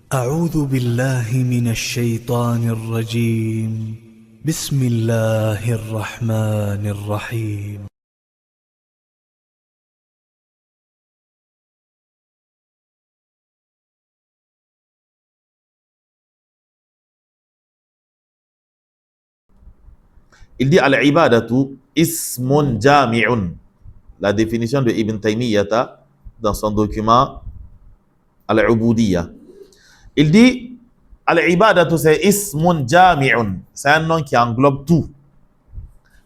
أعوذ بالله من الشيطان الرجيم. بسم الله الرحمن الرحيم. Il dit al-ibadatu ismun jami'un. La définition de Ibn Taymiyyah dans son document al-ubudiyya. Il dit al-ibadatu c'est ismun jami'un. C'est un nom qui englobe tout.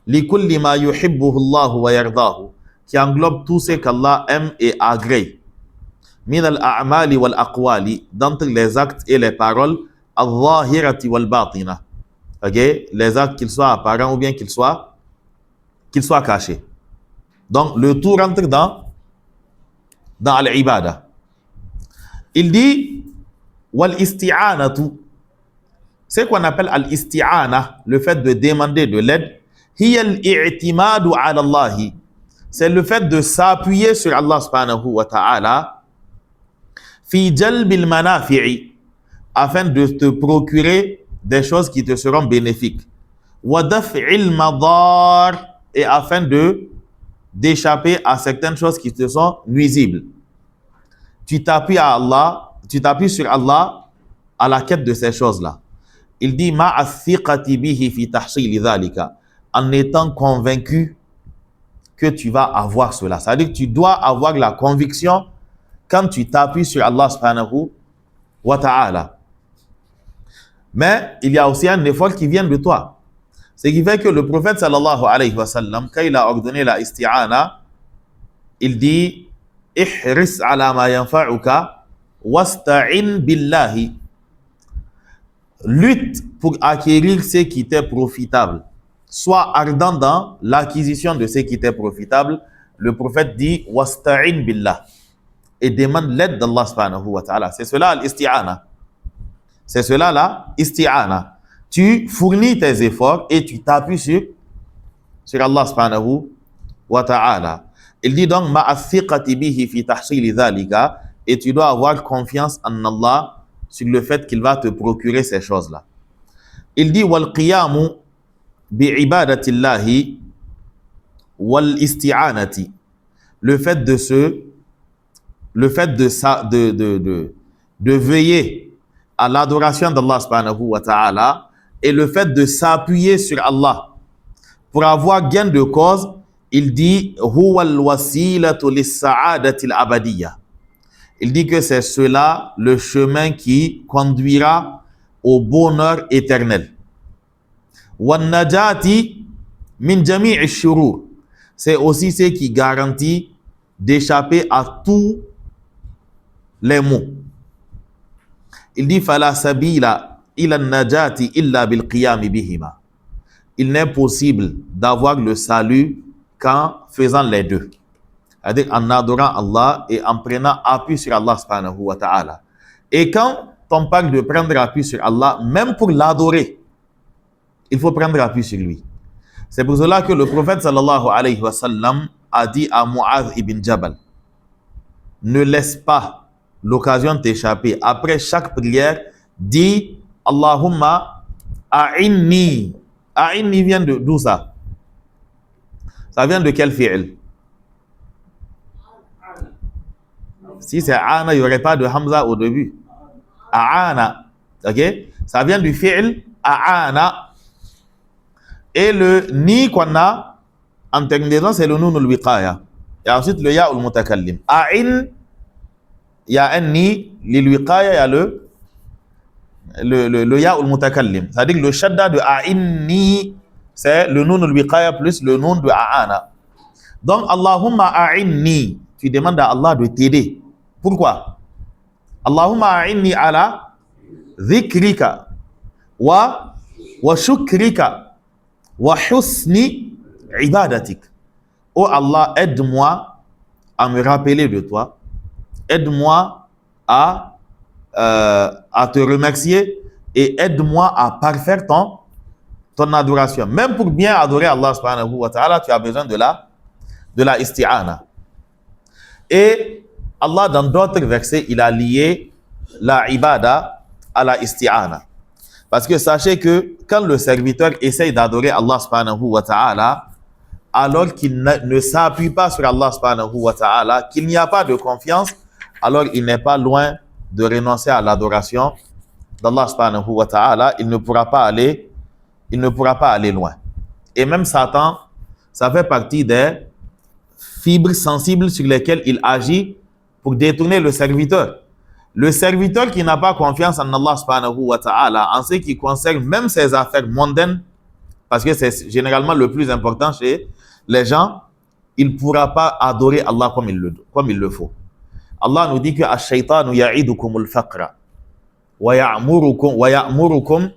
Li kulli ma yuhibbuhu Allah wa yardahu. Qui englobe tout ce qu'Allah aime et agrée. Min al-a'mali wal aqwali. D'entre les actes et les paroles. Al-zahirati wal batina. Ok, les actes qu'ils soient apparents ou bien qu'ils soient cachés. Donc le tout rentre dans al-ibada. Il dit wal isti'anatu. C'est qu'on appelle al-isti'ana, le fait de demander de l'aide. Hiya al-i'timadu ala Allah. C'est le fait de s'appuyer sur Allah subhanahu wa ta'ala fi jalbil manafi'i, afin de te procurer des choses qui te seront bénéfiques. Wa daf'il madar, et afin d'échapper à certaines choses qui te sont nuisibles. Tu t'appuies sur Allah à la quête de ces choses-là. Il dit ma'a thiqati bihi fi tahsil dhalika, en étant convaincu que tu vas avoir cela. C'est-à-dire que tu dois avoir la conviction quand tu t'appuies sur Allah subhanahu wa ta'ala. Mais il y a aussi un effort qui vient de toi. Ce qui fait que le prophète sallallahu alayhi wa sallam, quand il a ordonné la isti'ana, il dit ihris ala ma yanfa'uka wasta'in billahi. Lutte pour acquérir ce qui t'est profitable. Sois ardent dans l'acquisition de ce qui t'est profitable. Le prophète dit wasta'in billah, et demande l'aide d'Allah subhanahu wa ta'ala. C'est cela l'isti'ana. C'est cela là, isti'ana. Tu fournis tes efforts et tu t'appuies sur Allah subhanahu wa ta'ala. Il dit donc ma'a thiqati bihi fi tahsil dhalika, et tu dois avoir confiance en Allah sur le fait qu'il va te procurer ces choses-là. Il dit wal qiyamu bi ibadatillahi wal isti'anati. Le fait de veiller à l'adoration d'Allah subhanahu wa ta'ala, et le fait de s'appuyer sur Allah pour avoir gain de cause. Il dit huwa al-wasilatu lis-sa'adati al-abadiyya. Il dit que c'est cela le chemin qui conduira au bonheur éternel. Wan najati min jami'i ash-shurur. C'est aussi ce qui garantit d'échapper à tous les maux. Il dit fala sabila ila najati illa bil qiyam bihima. Il n'est possible d'avoir le salut qu'en faisant les deux. C'est-à-dire en adorant Allah et en prenant appui sur Allah subhanahu wa ta'ala. Et quand on parle de prendre appui sur Allah, même pour l'adorer, il faut prendre appui sur lui. C'est pour cela que le prophète sallallahu alayhi wa sallam a dit à Mu'adh ibn Jabal, ne laisse pas l'occasion t'échapper. Après chaque prière, dis Allahumma a'inni. A'inni vient d'où ça? Ça vient de quel fi'l? Si c'est ana, il n'y aurait pas de hamza au début. A'ana. Ok? Ça vient du fi'l a'ana. Et le ni qu'on a en terminaison, c'est le nun al-wiqaya. Et ensuite le ya al-mutakallim. A'in, il y a un ni, l'il-wiqaya, il y a le ya al-mutakallim. C'est-à-dire que le shadda de a'inni, c'est le nun al-wiqaya plus le nun de a'ana. Donc, Allahumma a'inni, tu demandes à Allah de t'aider. Pourquoi? Allahumma a'inni ala dhikrika wa shukrika wa husni ibadatik. Oh Allah, aide-moi à me rappeler de toi. Aide-moi à te remercier et aide-moi à parfaire ton adoration. Même pour bien adorer Allah subhanahu wa ta'ala, tu as besoin de la isti'ana. Et Allah, dans d'autres versets, il a lié la ibada à la isti'ana. Parce que sachez que quand le serviteur essaye d'adorer Allah subhanahu wa ta'ala, alors qu'il ne s'appuie pas sur Allah subhanahu wa ta'ala, qu'il n'y a pas de confiance, alors il n'est pas loin de renoncer à l'adoration d'Allah subhanahu wa ta'ala. Il ne pourra pas aller loin. Et même Satan, ça fait partie des fibres sensibles sur lesquelles il agit pour détourner le serviteur. Le serviteur qui n'a pas confiance en Allah subhanahu wa ta'ala, en ce qui concerne même ses affaires mondaines, parce que c'est généralement le plus important chez les gens, il ne pourra pas adorer Allah comme il le faut. Allah nous dit que ash-shaytanu ya'idukumul faqra wa ya'murukum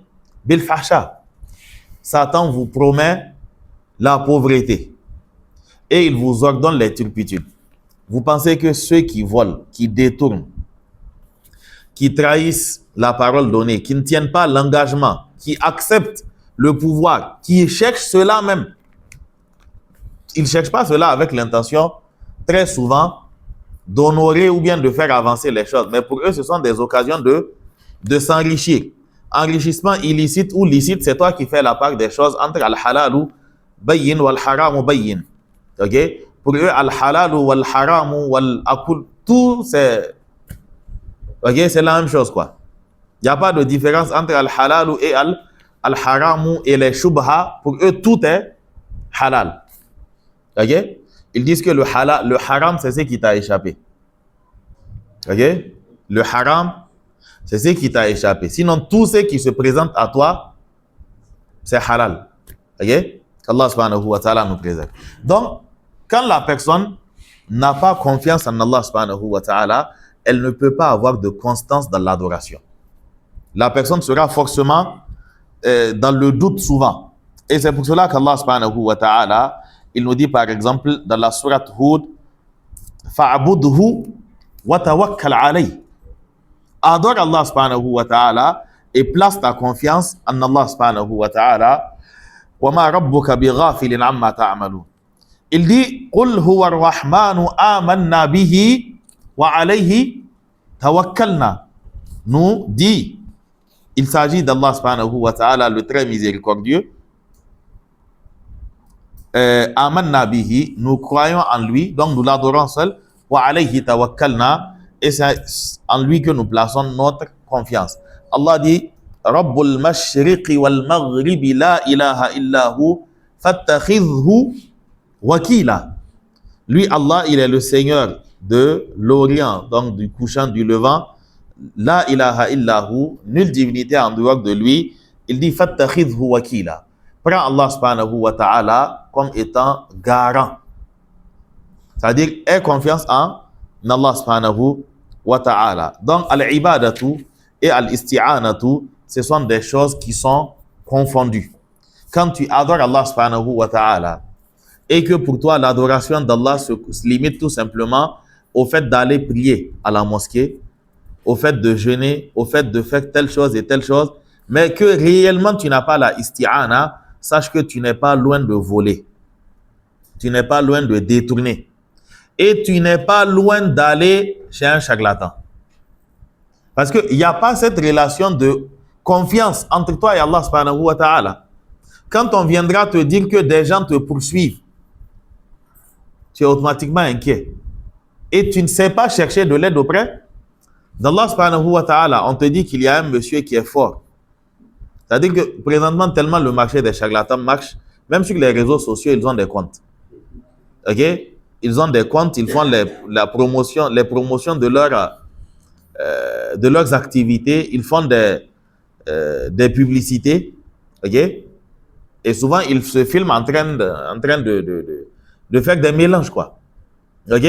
bil fahsha. Satan vous promet la pauvreté et il vous ordonne les turpitudes. Vous pensez que ceux qui volent, qui détournent, qui trahissent la parole donnée, qui ne tiennent pas l'engagement, qui acceptent le pouvoir, qui cherchent cela même, ils ne cherchent pas cela avec l'intention, très souvent, d'honorer ou bien de faire avancer les choses. Mais pour eux, ce sont des occasions de s'enrichir. Enrichissement illicite ou licite, c'est toi qui fais la part des choses entre al-halal bayyin wal haram bayyin. Ok? Pour eux, al-halal wal haram wal akul, tout c'est... Ok? C'est la même chose, quoi. Il n'y a pas de différence entre al-halal et al-haram et les shubha. Pour eux, tout est halal. Ok? Ils disent que le haram, c'est ce qui t'a échappé. Ok? Le haram, c'est ce qui t'a échappé. Sinon, tout ce qui se présente à toi, c'est halal. Ok? Allah subhanahu wa ta'ala nous préserve. Donc, quand la personne n'a pas confiance en Allah subhanahu wa ta'ala, elle ne peut pas avoir de constance dans l'adoration. La personne sera forcément dans le doute souvent. Et c'est pour cela qu'Allah subhanahu wa ta'ala, il nous dit par exemple dans la sourate Hud, fa'budhu wa tawakkal alayh. Adore Allah subhanahu wa ta'ala et place ta confiance en Allah subhanahu wa ta'ala. Wa ma rabbuka bighafilin amma ta'malun. Il dit qul huwa ar-rahmanu amanna bihi wa alayhi tawakkalna. Nous dit, il s'agit d'Allah subhanahu wa ta'ala, le très miséricordieux. Amanna bihi, nous croyons en lui, donc nous l'adorons seul. Wa alayhi tawakkalna, et c'est en lui que nous plaçons notre confiance. Allah dit Rabbul mashriqi wal maghribi la ilaha illahu fattakhidhu wakila. Lui, Allah, il est le Seigneur de l'Orient, donc du couchant, du levant. La ilaha illahu, nulle divinité en dehors de lui. Il dit fattakhidhu wakila. Prends Allah subhanahu wa ta'ala comme étant garant. C'est-à-dire, aie confiance en Allah subhanahu wa ta'ala. Donc, al-ibadatu et al-isti'anatu, ce sont des choses qui sont confondues. Quand tu adores Allah subhanahu wa ta'ala et que pour toi, l'adoration d'Allah se limite tout simplement au fait d'aller prier à la mosquée, au fait de jeûner, au fait de faire telle chose et telle chose, mais que réellement tu n'as pas la isti'ana, sache que tu n'es pas loin de voler. Tu n'es pas loin de détourner. Et tu n'es pas loin d'aller chez un charlatan. Parce qu'il n'y a pas cette relation de confiance entre toi et Allah subhanahu wa ta'ala. Quand on viendra te dire que des gens te poursuivent, tu es automatiquement inquiet. Et tu ne sais pas chercher de l'aide auprès d'Allah subhanahu wa ta'ala. On te dit qu'il y a un monsieur qui est fort. C'est-à-dire que présentement, tellement le marché des charlatans marche, même sur les réseaux sociaux, ils ont des comptes. Ok? Ils ont des comptes, ils font les promotions de leurs activités, ils font des publicités. Ok? Et souvent, ils se filment en train de faire des mélanges, quoi. Ok?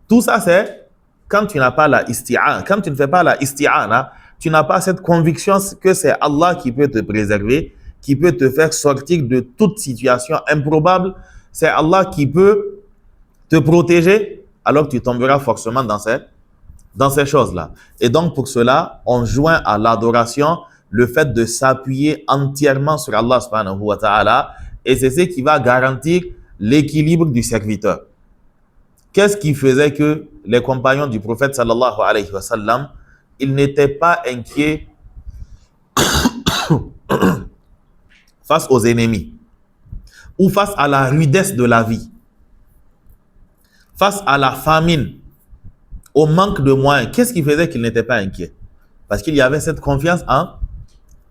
Tout ça, c'est quand tu n'as pas la isti'ana. Quand tu ne fais pas la isti'ana, tu n'as pas cette conviction que c'est Allah qui peut te préserver, qui peut te faire sortir de toute situation improbable. C'est Allah qui peut te protéger, alors tu tomberas forcément dans ces choses-là. Et donc, pour cela, on joint à l'adoration le fait de s'appuyer entièrement sur Allah subhanahu wa ta'ala, et c'est ce qui va garantir l'équilibre du serviteur. Qu'est-ce qui faisait que les compagnons du prophète sallallahu alayhi wa sallam, il n'était pas inquiet face aux ennemis ou face à la rudesse de la vie, face à la famine, au manque de moyens. Qu'est-ce qui faisait qu'il n'était pas inquiet? Parce qu'il y avait cette confiance en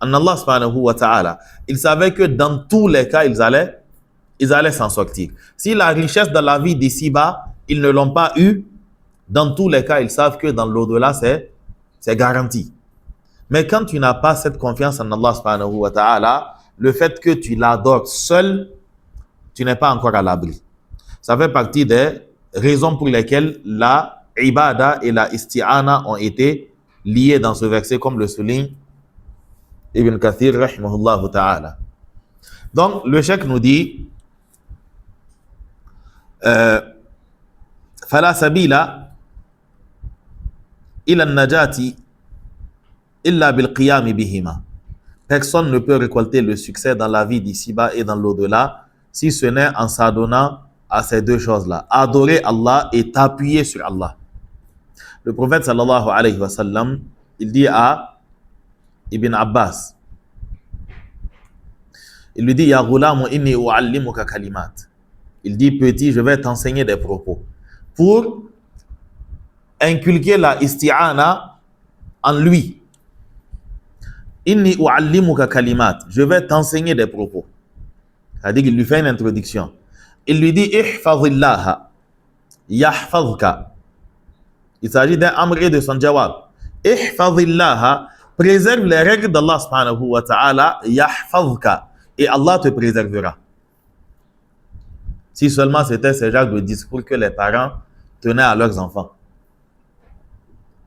Allah subhanahu wa ta'ala. Il savait que dans tous les cas, ils allaient s'en sortir. Si la richesse de la vie d'ici-bas, ils ne l'ont pas eu, dans tous les cas, ils savent que dans l'au-delà, c'est garanti. Mais quand tu n'as pas cette confiance en Allah subhanahu wa ta'ala, le fait que tu l'adores seul, tu n'es pas encore à l'abri. Ça fait partie des raisons pour lesquelles la ibada et la isti'ana ont été liées dans ce verset, comme le souligne Ibn Kathir, rahimahullah ta'ala. Donc, le cheikh nous dit فلا سبيل إلى النجاة إلا بالقيام بهما. Personne ne peut récolter le succès dans la vie d'ici-bas et dans l'au-delà si ce n'est en s'adonnant à ces deux choses-là. Adorer Allah et t'appuyer sur Allah. Le prophète sallallahu alayhi wa sallam, il dit à Ibn Abbas, il lui dit, Ya ghulamu inni u'allimuka kalimat. Il dit, petit, je vais t'enseigner des propos pour inculquer la isti'ana en lui. Inni u'allimuka kalimat. Je vais t'enseigner des propos. C'est-à-dire qu'il lui fait une introduction. Il lui dit, ihfazillaha yahfazka. Il s'agit d'un amr et de son jawab. Ihfazillaha, préserve les règles d'Allah subhanahu wa ta'ala, yahfazka, et Allah te préservera. Si seulement c'était ce genre de discours que les parents tenaient à leurs enfants.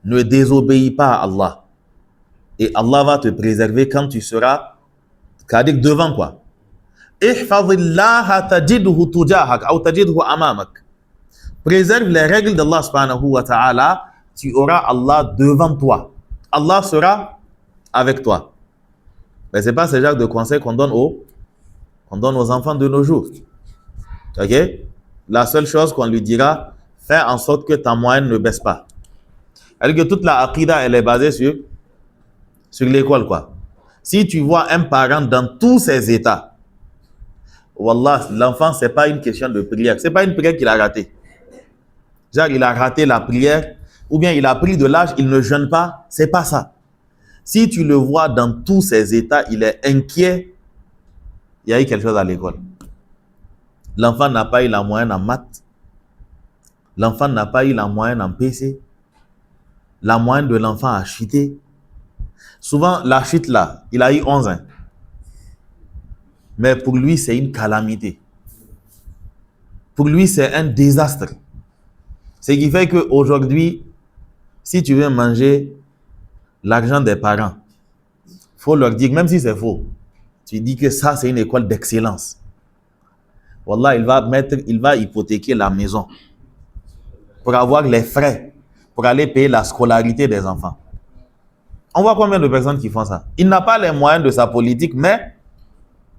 Ne désobéis pas à Allah. Et Allah va te préserver quand tu seras, c'est-à-dire devant quoi. Ihfazillaha tajidhu tujahak, ou tajidhu amamak. Préserve les règles d'Allah subhanahu wa ta'ala, tu auras Allah devant toi. Allah sera avec toi. Mais ce n'est pas ce genre de conseil qu'on donne aux enfants de nos jours. Ok? La seule chose qu'on lui dira, fais en sorte que ta moyenne ne baisse pas. C'est-à-dire que toute la aqidah, elle est basée sur l'école, quoi. Si tu vois un parent dans tous ses états, wallah, l'enfant, ce n'est pas une question de prière. Ce n'est pas une prière qu'il a ratée. Genre, il a raté la prière, ou bien il a pris de l'âge, il ne jeûne pas. Ce n'est pas ça. Si tu le vois dans tous ses états, il est inquiet, il y a eu quelque chose à l'école. L'enfant n'a pas eu la moyenne en maths. L'enfant n'a pas eu la moyenne en PC. La moyenne de l'enfant a chuté. Souvent, la chute là, il a eu 11 ans. Mais pour lui, c'est une calamité. Pour lui, c'est un désastre. Ce qui fait qu'aujourd'hui, si tu veux manger l'argent des parents, il faut leur dire, même si c'est faux, tu dis que ça, c'est une école d'excellence. Wallah, il va hypothéquer la maison pour avoir les frais, pour aller payer la scolarité des enfants. On voit combien de personnes qui font ça. Il n'a pas les moyens de sa politique, mais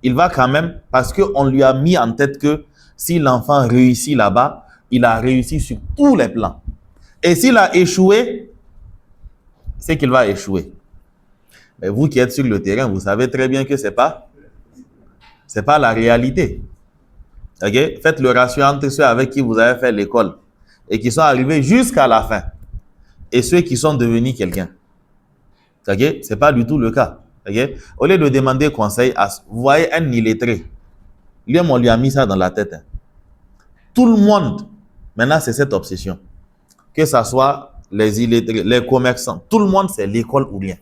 il va quand même, parce qu'on lui a mis en tête que si l'enfant réussit là-bas, il a réussi sur tous les plans. Et s'il a échoué, c'est qu'il va échouer. Mais vous qui êtes sur le terrain, vous savez très bien que c'est pas la réalité. Okay? Faites le ratio entre ceux avec qui vous avez fait l'école et qui sont arrivés jusqu'à la fin et ceux qui sont devenus quelqu'un. Okay? Ce n'est pas du tout le cas. Okay? Au lieu de demander conseil, vous voyez un illettré. Lui, on lui a mis ça dans la tête. Tout le monde, maintenant, c'est cette obsession. Que ce soit les illettrés, les commerçants, tout le monde, c'est l'école ou rien.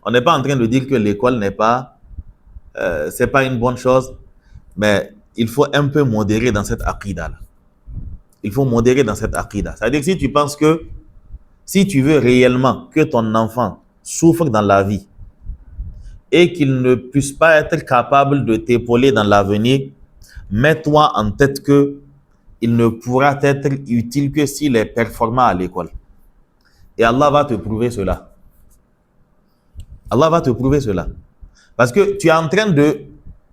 On n'est pas en train de dire que l'école n'est pas, c'est pas une bonne chose, mais il faut un peu modérer dans cette aqida-là. Il faut modérer dans cette aqida. C'est-à-dire que si tu penses que, si tu veux réellement que ton enfant souffre dans la vie et qu'il ne puisse pas être capable de t'épauler dans l'avenir, mets-toi en tête que il ne pourra être utile que s'il est performant à l'école. Et Allah va te prouver cela. Allah va te prouver cela. Parce que tu es en train de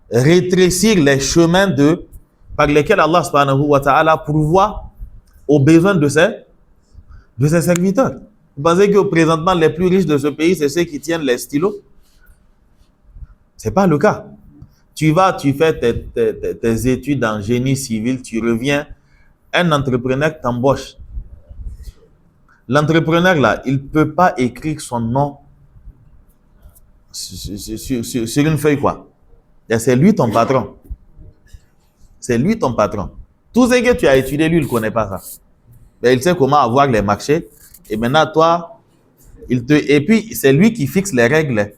rétrécir les chemins par lesquels Allah subhanahu wa ta'ala pourvoit aux besoins de ses serviteurs. Vous pensez que présentement, les plus riches de ce pays, c'est ceux qui tiennent les stylos? Ce n'est pas le cas. Tu vas, tu fais tes études en génie civil, tu reviens, un entrepreneur t'embauche. L'entrepreneur, là, il ne peut pas écrire son nom sur une feuille, quoi. Et c'est lui ton patron. C'est lui ton patron. Tout ce que tu as étudié, lui, il ne connaît pas ça. Mais il sait comment avoir les marchés. Et maintenant, toi, et puis, c'est lui qui fixe les règles.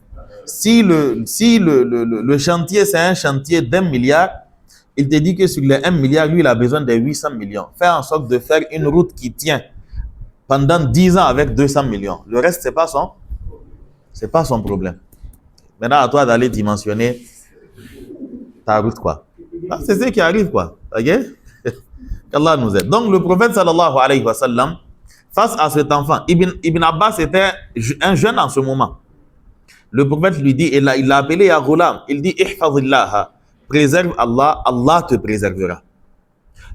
Si le chantier, c'est un chantier d'1 milliard, il te dit que sur les 1 milliard, lui, il a besoin de 800 millions. Fais en sorte de faire une route qui tient pendant 10 ans avec 200 millions. Le reste, ce n'est pas son problème. Maintenant, à toi d'aller dimensionner ta route, quoi. C'est ce qui arrive, quoi. Ok? Qu'Allah nous aide. Donc, le prophète, sallallahu alayhi wa sallam, face à cet enfant, Ibn Abbas était un jeune en ce moment. Le prophète lui dit, il l'a appelé à Ghulam, il dit, ihfazillah, préserve Allah, Allah te préservera.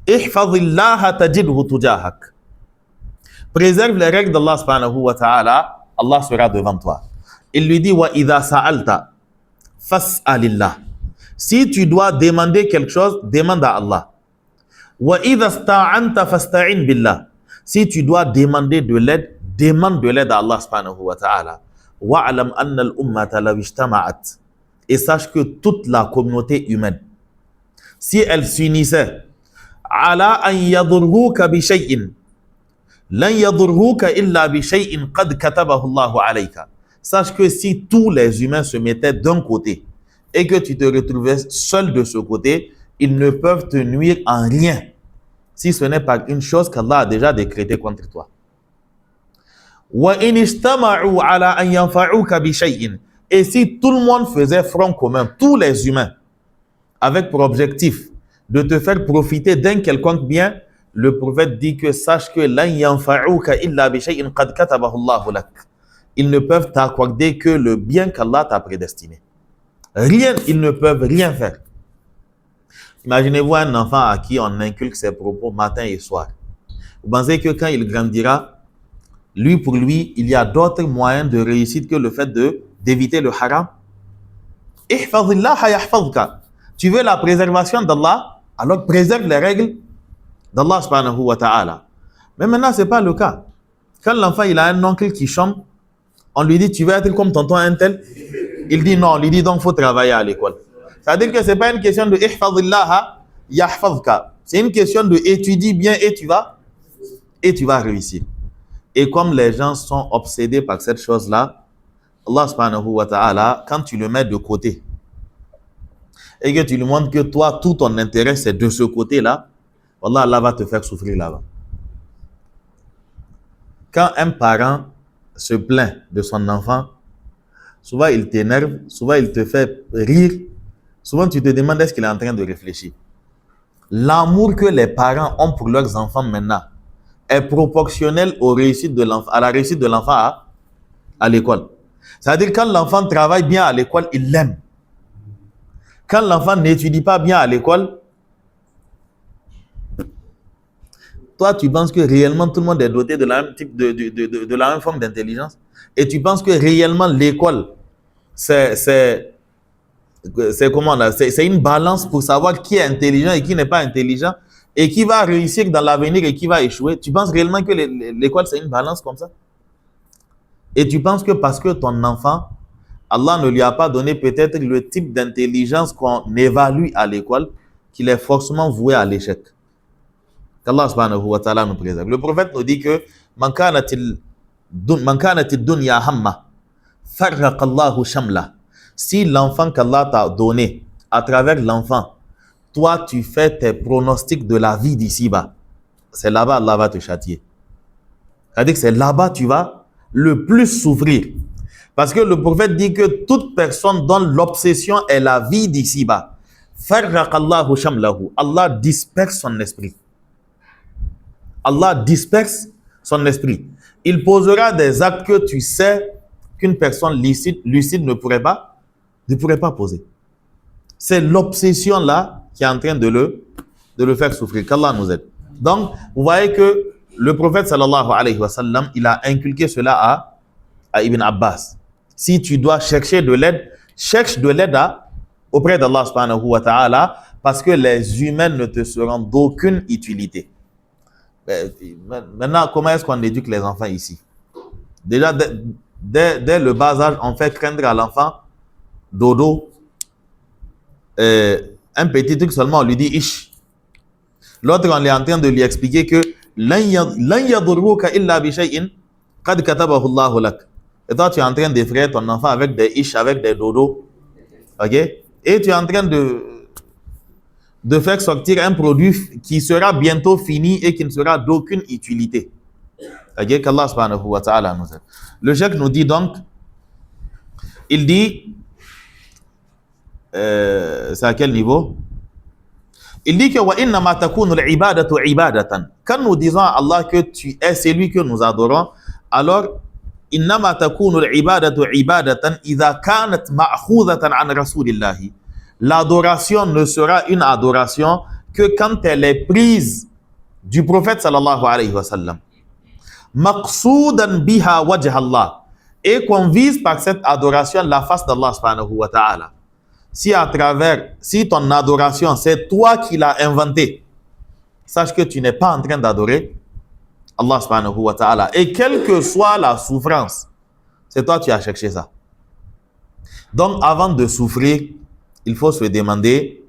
Ihfazillah tajidhu tujahak. Préserve les règles d'Allah subhanahu wa ta'ala, Allah sera devant toi. Il lui dit, wa idha sa'alta, fas'alillah. Si tu dois demander quelque chose, demande à Allah. Wa idha sta'anta fasta'in billah. Si tu dois demander de l'aide, demande de l'aide à Allah subhanahu wa ta'ala. Wa'alam anna al-ummata law ijtama'at. Et sache que toute la communauté humaine, si elle s'unissait, ala an yadurruka bi shay'in, lan yadurruka illa bi shay'in qad katabahu Allahu alayka. Sache que si tous les humains se mettaient d'un côté et que tu te retrouvais seul de ce côté, ils ne peuvent te nuire en rien, si ce n'est pas une chose qu'Allah a déjà décrétée contre toi. Et si tout le monde faisait front commun, tous les humains, avec pour objectif de te faire profiter d'un quelconque bien, le prophète dit que sache que ils ne peuvent t'accorder que le bien qu'Allah t'a prédestiné. Rien, ils ne peuvent rien faire. Imaginez-vous un enfant à qui on inculque ses propos matin et soir. Vous pensez que quand il grandira, pour lui, il y a d'autres moyens de réussite que le fait d'éviter le haram? Tu veux la préservation d'Allah, alors préserve les règles d'Allah subhanahu wa ta'ala. Mais maintenant, ce n'est pas le cas. Quand l'enfant il a un oncle qui chôme, on lui dit, tu veux être comme tonton un tel? Il dit non, on lui dit donc il faut travailler à l'école. C'est-à-dire que ce n'est pas une question de ihfazillah yahfazka. C'est une question de étudier bien et tu vas réussir. Et comme les gens sont obsédés par cette chose-là, Allah subhanahu wa ta'ala, quand tu le mets de côté et que tu lui montres que toi, tout ton intérêt, c'est de ce côté-là, Allah va te faire souffrir là-bas. Quand un parent se plaint de son enfant, souvent il t'énerve, souvent il te fait rire, souvent tu te demandes est-ce qu'il est en train de réfléchir. L'amour que les parents ont pour leurs enfants maintenant est proportionnel à la réussite de l'enfant à l'école. C'est-à-dire quand l'enfant travaille bien à l'école, il l'aime. Quand l'enfant n'étudie pas bien à l'école, toi tu penses que réellement tout le monde est doté de la même type de la même forme d'intelligence, et tu penses que réellement l'école c'est comment là, c'est une balance pour savoir qui est intelligent et qui n'est pas intelligent, et qui va réussir dans l'avenir et qui va échouer. Tu penses réellement que l'école, c'est une balance comme ça? Et tu penses que parce que ton enfant, Allah ne lui a pas donné peut-être le type d'intelligence qu'on évalue à l'école, qu'il est forcément voué à l'échec. Qu'Allah subhanahu wa ta'ala nous préserve. Le prophète nous dit que Man kanatil dunya hamma, farraqallahu shamla. Si l'enfant qu'Allah t'a donné, à travers l'enfant, toi, tu fais tes pronostics de la vie d'ici-bas, c'est là-bas Allah va te châtier. C'est-à-dire que c'est là-bas tu vas le plus souffrir. Parce que le prophète dit que toute personne dont l'obsession est la vie d'ici-bas, farraqallahu shamlahu, Allah disperse son esprit. Allah disperse son esprit. Il posera des actes que tu sais qu'une personne lucide ne pourrait pas poser. C'est l'obsession là qui est en train de le faire souffrir. Qu'Allah nous aide. Donc, vous voyez que le prophète sallallahu alayhi wa sallam, il a inculqué cela à Ibn Abbas. Si tu dois chercher de l'aide, cherche de l'aide auprès d'Allah subhanahu wa ta'ala, parce que les humains ne te seront d'aucune utilité. Maintenant, comment est-ce qu'on éduque les enfants ici? Déjà, dès le bas âge, on fait craindre à l'enfant dodo. Un petit truc seulement, on lui dit ish. L'autre, on est en train de lui expliquer que lan yadurruka illa bi shay'in qad katabahu Allahu lak. Et toi, tu es en train d'effrayer ton enfant avec des ish, avec des dodo. Ok? Et tu es en train de faire sortir un produit qui sera bientôt fini et qui ne sera d'aucune utilité. Ok? Qu'Allah subhanahu wa ta'ala nous aide. Le cheikh nous dit donc, il dit, c'est à quel niveau? Il dit que wa inna ma takunu al-ibadatu ibadatan. Quand nous disons à Allah que tu es celui que nous adorons, alors inna ma takunu al-ibadatu ibadatan idha kanat ma'khudatan an rasulillahi. L'adoration ne sera une adoration que quand elle est prise du prophète sallallahu alayhi wa sallam. Maqsoudan biha wajh Allah. Et qu'on vise par cette adoration la face d'Allah subhanahu wa ta'ala. Si ton adoration, c'est toi qui l'as inventé, sache que tu n'es pas en train d'adorer Allah subhanahu wa ta'ala. Et quelle que soit la souffrance, c'est toi qui as cherché ça. Donc, avant de souffrir, il faut se demander,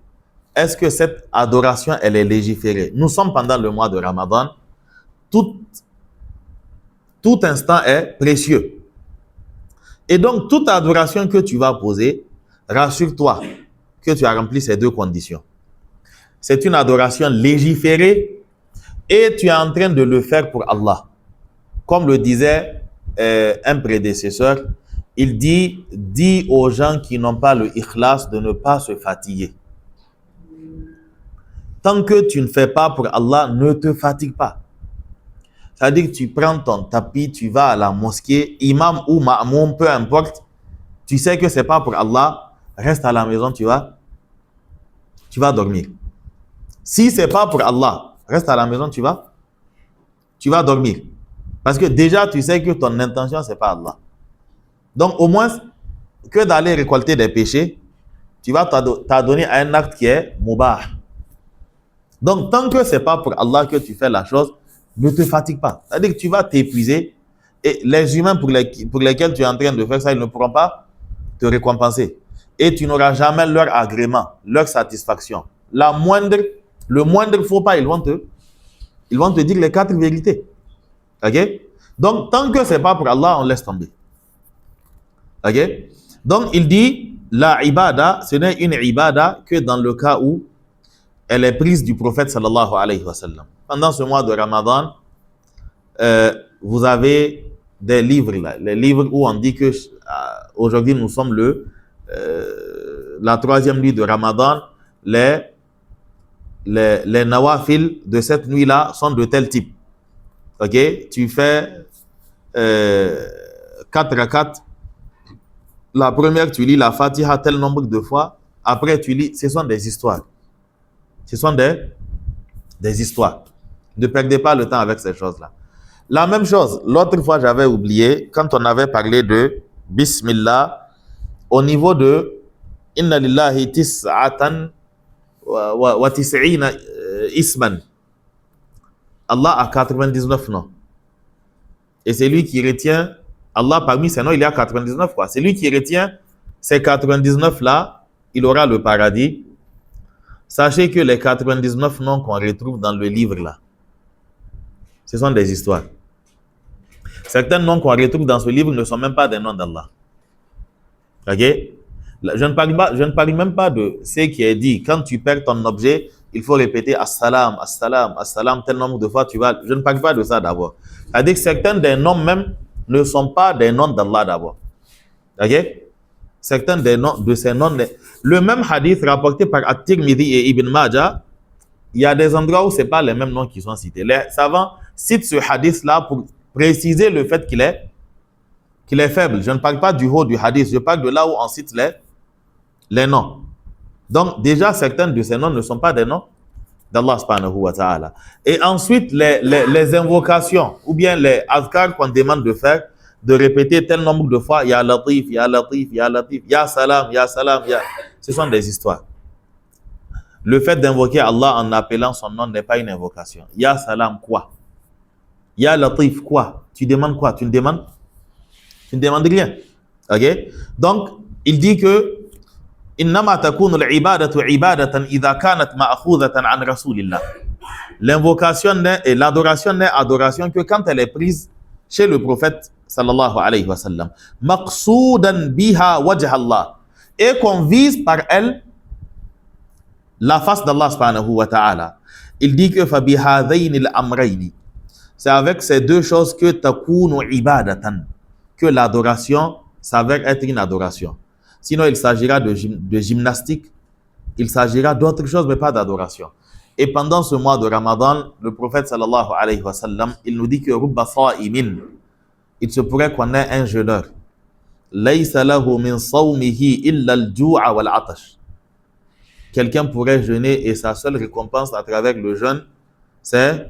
est-ce que cette adoration, elle est légiférée? Nous sommes pendant le mois de Ramadan. Tout instant est précieux. Et donc, toute adoration que tu vas poser, rassure-toi que tu as rempli ces deux conditions. C'est une adoration légiférée et tu es en train de le faire pour Allah. Comme le disait un prédécesseur, il dit, dis aux gens qui n'ont pas le ikhlas de ne pas se fatiguer. Tant que tu ne fais pas pour Allah, ne te fatigue pas. C'est-à-dire que tu prends ton tapis, tu vas à la mosquée, imam ou ma'moum, peu importe, tu sais que ce n'est pas pour Allah, reste à la maison, tu vas dormir. Si ce n'est pas pour Allah, reste à la maison, tu vas dormir. Parce que déjà, tu sais que ton intention, ce n'est pas Allah. Donc, au moins, que d'aller récolter des péchés, tu vas t'adonner à un acte qui est mubah. Donc, tant que ce n'est pas pour Allah que tu fais la chose, ne te fatigue pas. C'est-à-dire que tu vas t'épuiser et les humains pour lesquels tu es en train de faire ça, ils ne pourront pas te récompenser. Et tu n'auras jamais leur agrément, leur satisfaction. Le moindre faux pas, ils vont te dire les 4 vérités. Ok? Donc, tant que ce n'est pas pour Allah, on laisse tomber. Ok? Donc, il dit, la ibada, ce n'est une ibada que dans le cas où elle est prise du prophète sallallahu alayhi wa sallam. Pendant ce mois de Ramadan, vous avez des livres là, les livres où on dit que aujourd'hui nous sommes la 3e nuit de Ramadan, les nawafil de cette nuit-là sont de tel type. Ok? Tu fais 4 rakats. La première, tu lis la Fatiha tel nombre de fois. Après, tu lis, ce sont des histoires. Ce sont des histoires. Ne perdez pas le temps avec ces choses-là. La même chose, l'autre fois, j'avais oublié, quand on avait parlé de Bismillah, au niveau de Inna lillahi tis'atan wa tis'ina isman. Allah a 99 noms. Et c'est lui qui retient, Allah parmi ses noms, il y a 99 quoi. C'est lui qui retient ces 99-là, il aura le paradis. Sachez que les 99 noms qu'on retrouve dans le livre-là, ce sont des histoires. Certains noms qu'on retrouve dans ce livre ne sont même pas des noms d'Allah. Ok? Je ne parle même pas de ce qui est dit. Quand tu perds ton objet, il faut répéter As-salam, As-salam, As-salam, tel nombre de fois tu vas. Je ne parle pas de ça d'abord. C'est-à-dire que certains des noms même ne sont pas des noms d'Allah d'abord. Ok? Certains des noms de ces noms. Le même hadith rapporté par At-Tirmidhi et Ibn Majah, il y a des endroits où ce n'est pas les mêmes noms qui sont cités. Les savants citent ce hadith-là pour préciser le fait qu'il est faible. Je ne parle pas du haut du hadith, je parle de là où on cite les noms. Donc, déjà, certains de ces noms ne sont pas des noms d'Allah subhanahu wa ta'ala. Et ensuite, les invocations, ou bien les azkar qu'on demande de faire, de répéter tel nombre de fois, Ya Latif, Ya Latif, Ya Latif, Ya Salam, Ya Salam, Ya... Ce sont des histoires. Le fait d'invoquer Allah en appelant son nom n'est pas une invocation. Ya Salam, quoi? Ya Latif, quoi? Tu demandes quoi? Tu ne demandes rien. Ok? Donc, il dit que إنما تكون العبادة عبادة إذا كانت مأخوذة عن رسول الله. L'invocation et l'adoration n'est adoration que quand elle est prise chez le prophète sallallahu alayhi wa sallam. مقصودا بها وجه الله. Et qu'on vise par elle la face d'Allah subhanahu wa ta'ala. Il dit que فبهذين الأمرين. C'est avec ces deux choses que تكون عبادة, que l'adoration s'avère être une adoration. Sinon, il s'agira de gymnastique, il s'agira d'autres choses, mais pas d'adoration. Et pendant ce mois de Ramadan, le prophète sallallahu alayhi wa sallam, il nous dit que Rubba sa'imin, il se pourrait qu'on ait un jeûneur. Laysa lahu min sawmihi illa al-ju'a wal-'atash. Quelqu'un pourrait jeûner et sa seule récompense à travers le jeûne, c'est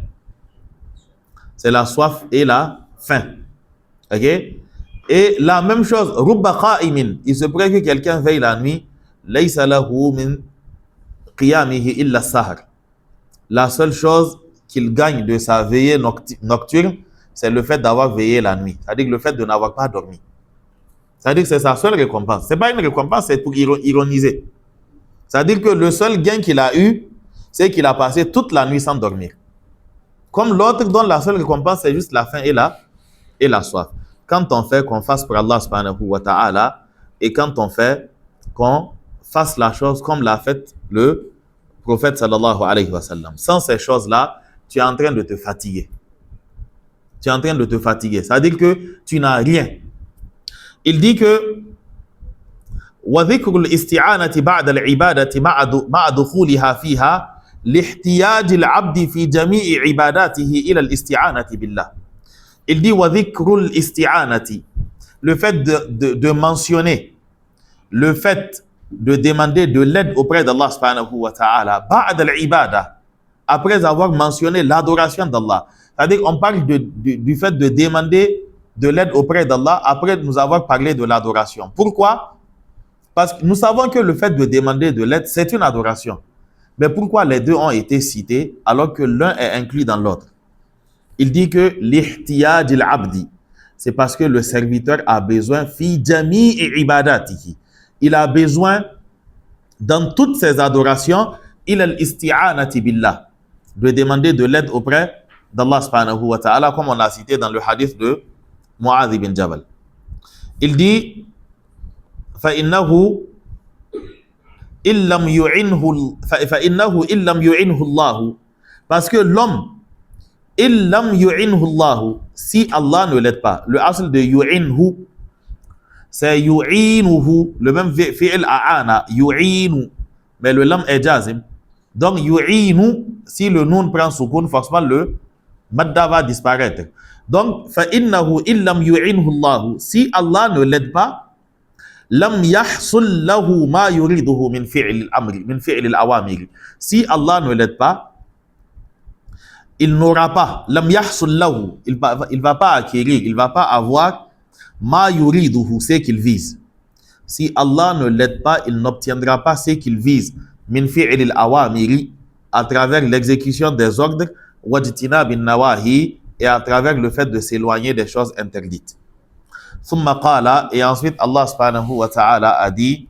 la soif et la faim. Ok? Et la même chose, Rubba qa'imin, il se pourrait que quelqu'un veille la nuit, laysa lahu min qiyamihi illa sahar. La seule chose qu'il gagne de sa veillée nocturne, c'est le fait d'avoir veillé la nuit. C'est-à-dire le fait de n'avoir pas dormi. C'est-à-dire que c'est sa seule récompense. Ce n'est pas une récompense, c'est pour ironiser. C'est-à-dire que le seul gain qu'il a eu, c'est qu'il a passé toute la nuit sans dormir. Comme l'autre dont la seule récompense, c'est juste la faim et la soif. Quand on fait, qu'on fasse pour Allah subhanahu wa ta'ala, et quand on fait, qu'on fasse la chose comme l'a fait le prophète sallallahu alayhi wa sallam. Sans ces choses-là, tu es en train de te fatiguer. Tu es en train de te fatiguer. C'est-à-dire que tu n'as rien. Il dit que وَذِكْرُ الْإِسْتِعَانَةِ بَعْدَ الْعِبَادَةِ مَعَ دُخُولِهَا فِيهَا لِاحْتِيَاجِ الْعَبْدِ فِي جَمِيعِ عِبَادَاتِهِ إِلَى الْإِسْتِعَانَةِ بِاللَّهِ. Il dit وَذِكْرُ الْإِسْتِعَانَةِ, le fait de mentionner, le fait de demander de l'aide auprès d'Allah subhanahu wa ta'ala, ba'd al-ibada, après avoir mentionné l'adoration d'Allah. C'est-à-dire on parle du fait de demander de l'aide auprès d'Allah après nous avoir parlé de l'adoration. Pourquoi? Parce que nous savons que le fait de demander de l'aide, c'est une adoration. Mais pourquoi les deux ont été cités alors que l'un est inclus dans l'autre? Il dit que l'ihtiyaj al-abdi, c'est parce que le serviteur a besoin fi jami'i ibadatihi. Il a besoin dans toutes ses adorations, il al-isti'anati billah, de demander de l'aide auprès d'Allah subhanahu wa ta'ala, comme on a cité dans le hadith de Mu'adh ibn Jabal. Il dit فإنه إِلَّمْ يُعِنْهُ اللَّهُ, parce que l'homme, إِلَّمْ يُعِنْهُ اللَّهُ, si Allah ne l'aide pas, le asl de yu'inhu, c'est yu'inuhu, le même fi'il a'ana, yu'inu, mais le lam est jazim. Donc yu'inu, si le nun prend soukoun, forcément le madda va disparaître. Donc فَإِنَّهُ إِلَّمْ يُعِنْهُ اللَّهُ, si Allah ne l'aide pas, lam yahsul lahu ma yuriduhu min fi'l al-amr, min fi'l al-awamir. Si Allah ne l'aide pas, il n'aura pas, lam yahsul lahu, il va pas acquérir, il va pas avoir ma yuriduhu, c'est qu'il vise. Si Allah ne l'aide pas, il n'obtiendra pas ce qu'il vise, min fi'l al-awamir, à travers l'exécution des ordres, wajtinab an-nawahi, et à travers le fait de s'éloigner des choses interdites. ثم قال, et ensuite Allah subhanahu wa ta'ala a dit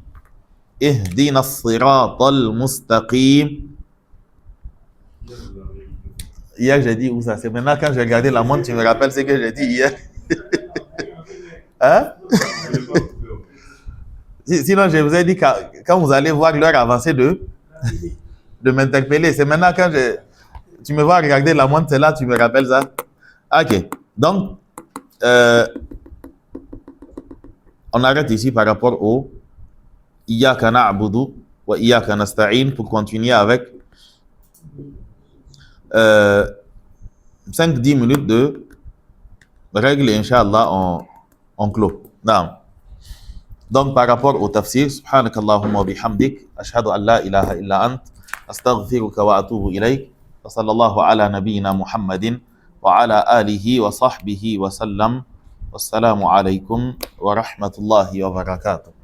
اهدنا الصراط المستقيم. Hier j'ai dit où ça? C'est maintenant quand j'ai regardé la montre, tu me rappelles ce que j'ai dit hier. Hein? Sinon je vous ai dit quand vous allez voir l'heure avancée de m'interpeller. C'est maintenant quand tu me vois regarder la montre, c'est là tu me rappelles ça. Ok, donc on arrête ici par rapport au Iyyaka na'budu wa Iyyaka nasta'in pour continuer avec 5-10 minutes de règles, Inch'Allah, on clôt. Donc par rapport au tafsir, subhanakallahumma wa bihamdik, ashhadu an la ilaha illa ant, astaghfiruka wa atubu ilayk. Wa sallallahu ala nabiyyina Muhammadin wa ala alihi wa sahbihi wa sallam. Wassalamu alaikum wa rahmatullahi wa barakatuh.